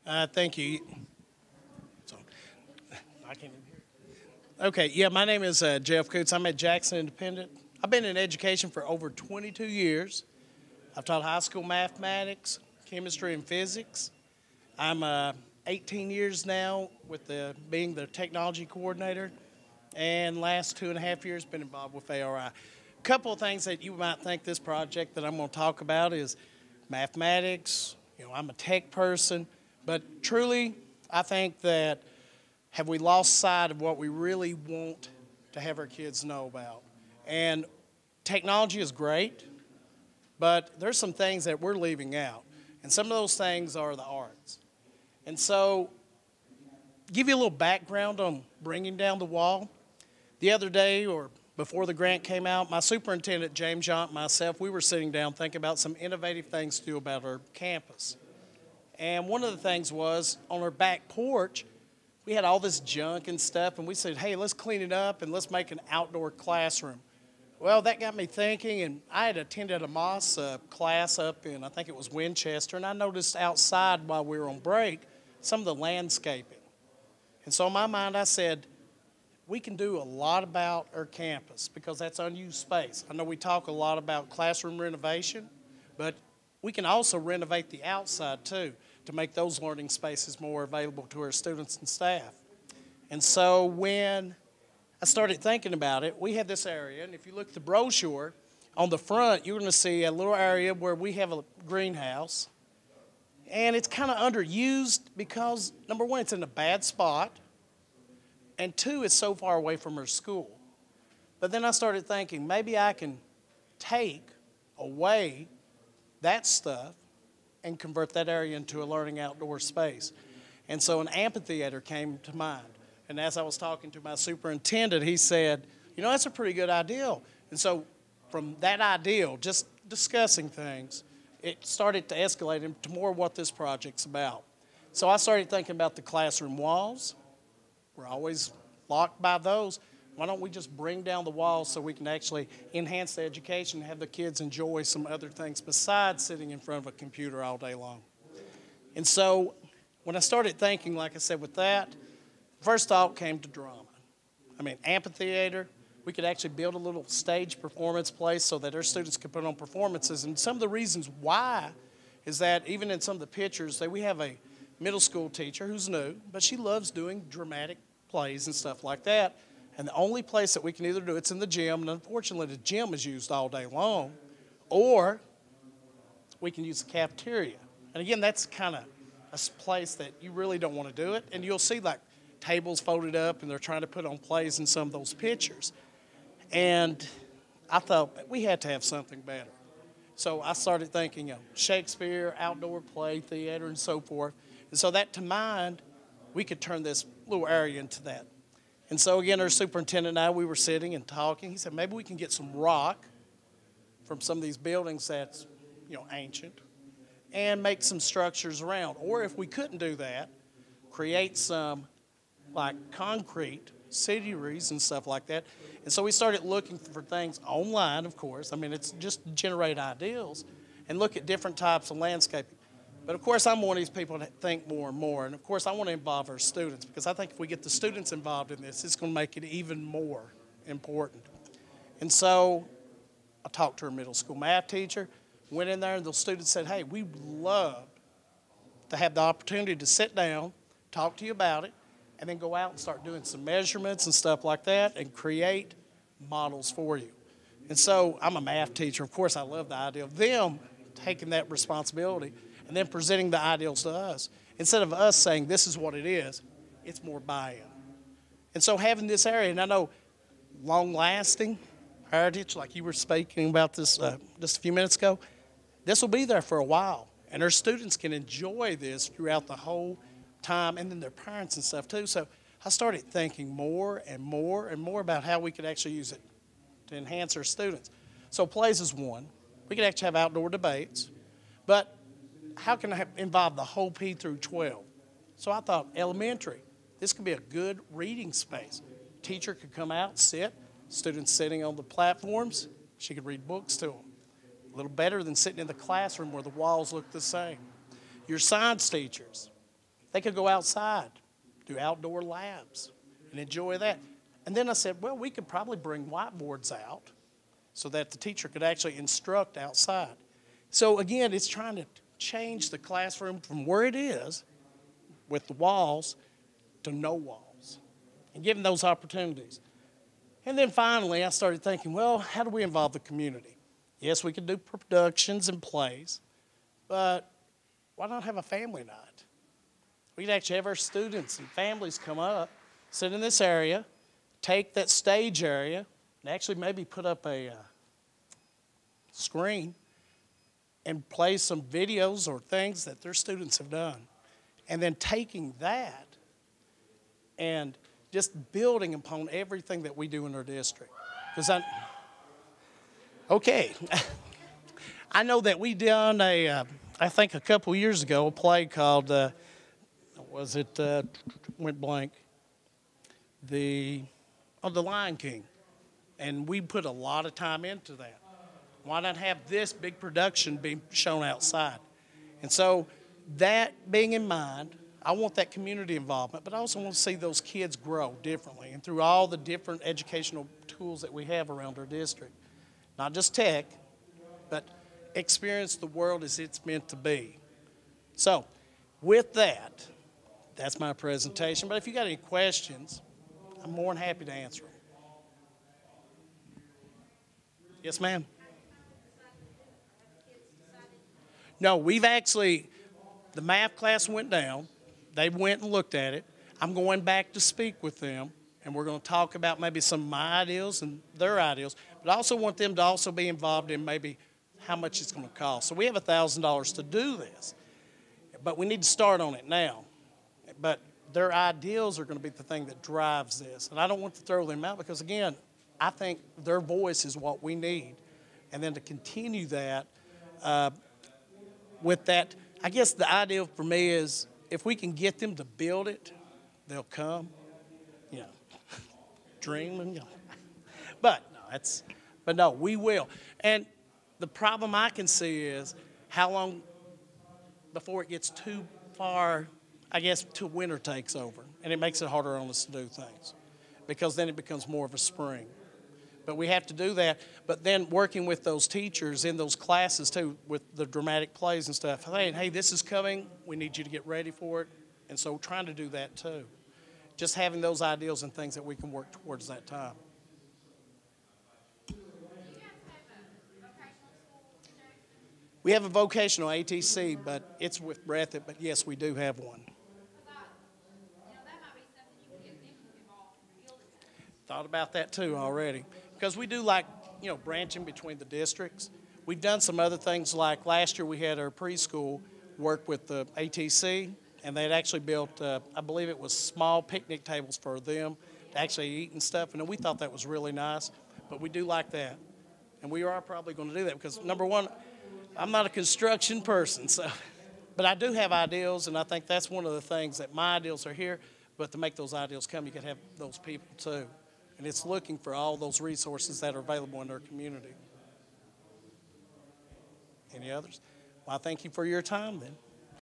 Thank you. So, I can't even hear. Okay, yeah, my name is Jeff Coots. I'm at Jackson Independent. I've been in education for over 22 years. I've taught high school mathematics, chemistry, and physics. I'm 18 years now with being the technology coordinator, and last 2.5 years been involved with ARI. A couple of things that you might think this project that I'm going to talk about is mathematics. I'm a tech person, but truly, I think that have we lost sight of what we really want to have our kids know about? And technology is great, but there's some things that we're leaving out. And some of those things are the arts. And so, give you a little background on bringing down the wall. The other day, or before the grant came out, my superintendent, James Yount, and myself, we were sitting down thinking about some innovative things to do about our campus. And one of the things was, on our back porch, we had all this junk and stuff, and we said, hey, let's clean it up and let's make an outdoor classroom. Well, that got me thinking, and I had attended a MOS class up in, I think it was Winchester, and I noticed outside while we were on break some of the landscaping. And so in my mind, I said, we can do a lot about our campus because that's unused space. I know we talk a lot about classroom renovation, but we can also renovate the outside too to make those learning spaces more available to our students and staff. And so when I started thinking about it, we have this area, and if you look at the brochure, on the front, you're going to see a little area where we have a greenhouse. And it's kind of underused because, number one, it's in a bad spot, and two, it's so far away from our school. But then I started thinking, maybe I can take away that stuff and convert that area into a learning outdoor space. And so an amphitheater came to mind. And as I was talking to my superintendent, he said, that's a pretty good idea. And so from that ideal, just discussing things, it started to escalate into more what this project's about. So I started thinking about the classroom walls. We're always locked by those. Why don't we just bring down the walls so we can actually enhance the education and have the kids enjoy some other things besides sitting in front of a computer all day long? And so when I started thinking, like I said, with that, first thought came to drama. Amphitheater, we could actually build a little stage performance place so that our students could put on performances. And some of the reasons why is that even in some of the pictures, we have a middle school teacher who's new, but she loves doing dramatic plays and stuff like that. And the only place that we can either do it's in the gym, and unfortunately the gym is used all day long, or we can use the cafeteria. And again, that's kind of a place that you really don't want to do it. And you'll see like tables folded up and they're trying to put on plays in some of those pictures. And I thought we had to have something better. So I started thinking of Shakespeare, outdoor play, theater, and so forth. And so that to mind, we could turn this little area into that. And so again, our superintendent and I, we were sitting and talking. He said, maybe we can get some rock from some of these buildings that's, ancient and make some structures around. Or if we couldn't do that, create some like concrete cities and stuff like that. And so we started looking for things online, of course. It's just to generate ideals and look at different types of landscaping. But of course, I'm one of these people that think more and more. And of course, I want to involve our students because I think if we get the students involved in this, it's going to make it even more important. And so I talked to our middle school math teacher, went in there, and the students said, hey, we would love to have the opportunity to sit down, talk to you about it, and then go out and start doing some measurements and stuff like that and create models for you. And so I'm a math teacher. Of course, I love the idea of them taking that responsibility and then presenting the ideals to us. Instead of us saying this is what it is, it's more buy-in. And so having this area, and I know long-lasting heritage, like you were speaking about this just a few minutes ago, this will be there for a while. And our students can enjoy this throughout the whole time, and then their parents and stuff too. So I started thinking more and more and more about how we could actually use it to enhance our students. So plays is one. We could actually have outdoor debates. But how can I involve the whole P through 12? So I thought elementary, this could be a good reading space. Teacher could come out, sit, students sitting on the platforms, she could read books to them. A little better than sitting in the classroom where the walls look the same. Your science teachers, They could go outside, do outdoor labs, and enjoy that. And then I said, well, we could probably bring whiteboards out so that the teacher could actually instruct outside. So again, it's trying to change the classroom from where it is with the walls to no walls and give them those opportunities. And then finally, I started thinking, well, how do we involve the community? Yes, we could do productions and plays, but why not have a family night? We could actually have our students and families come up, sit in this area, take that stage area, and actually maybe put up a screen and play some videos or things that their students have done. And then taking that and just building upon everything that we do in our district. Because I know that we done I think a couple years ago, a play called, went blank, The Lion King. And we put a lot of time into that. Why not have this big production be shown outside? And so that being in mind, I want that community involvement, but I also want to see those kids grow differently and through all the different educational tools that we have around our district. Not just tech, but experience the world as it's meant to be. So with that, that's my presentation. But if you got any questions, I'm more than happy to answer them. Yes, ma'am. No, we've actually, the math class went down. They went and looked at it. I'm going back to speak with them, and we're going to talk about maybe some of my ideas and their ideas, but I also want them to also be involved in maybe how much it's going to cost. So we have $1,000 to do this, but we need to start on it now. But their ideals are going to be the thing that drives this, and I don't want to throw them out because, again, I think their voice is what we need. And then to continue that, with that, I guess the idea for me is if we can get them to build it, they'll come, dream and But no, we will. And the problem I can see is how long before it gets too far, I guess, till winter takes over, and it makes it harder on us to do things because then it becomes more of a spring. But we have to do that. But then working with those teachers in those classes, too, with the dramatic plays and stuff. Hey, this is coming. We need you to get ready for it. And so trying to do that, too. Just having those ideals and things that we can work towards that time. We have a vocational ATC, but it's with Breathitt. But, yes, we do have one. Thought about that, too, already. Because we do like, branching between the districts. We've done some other things like last year we had our preschool work with the ATC, and they had actually built, I believe it was small picnic tables for them to actually eat and stuff, and we thought that was really nice. But we do like that. And we are probably going to do that because, number one, I'm not a construction person, but I do have ideals, and I think that's one of the things that my ideals are here, but to make those ideals come, you got to have those people, too. And it's looking for all those resources that are available in our community. Any others? Well, I thank you for your time then.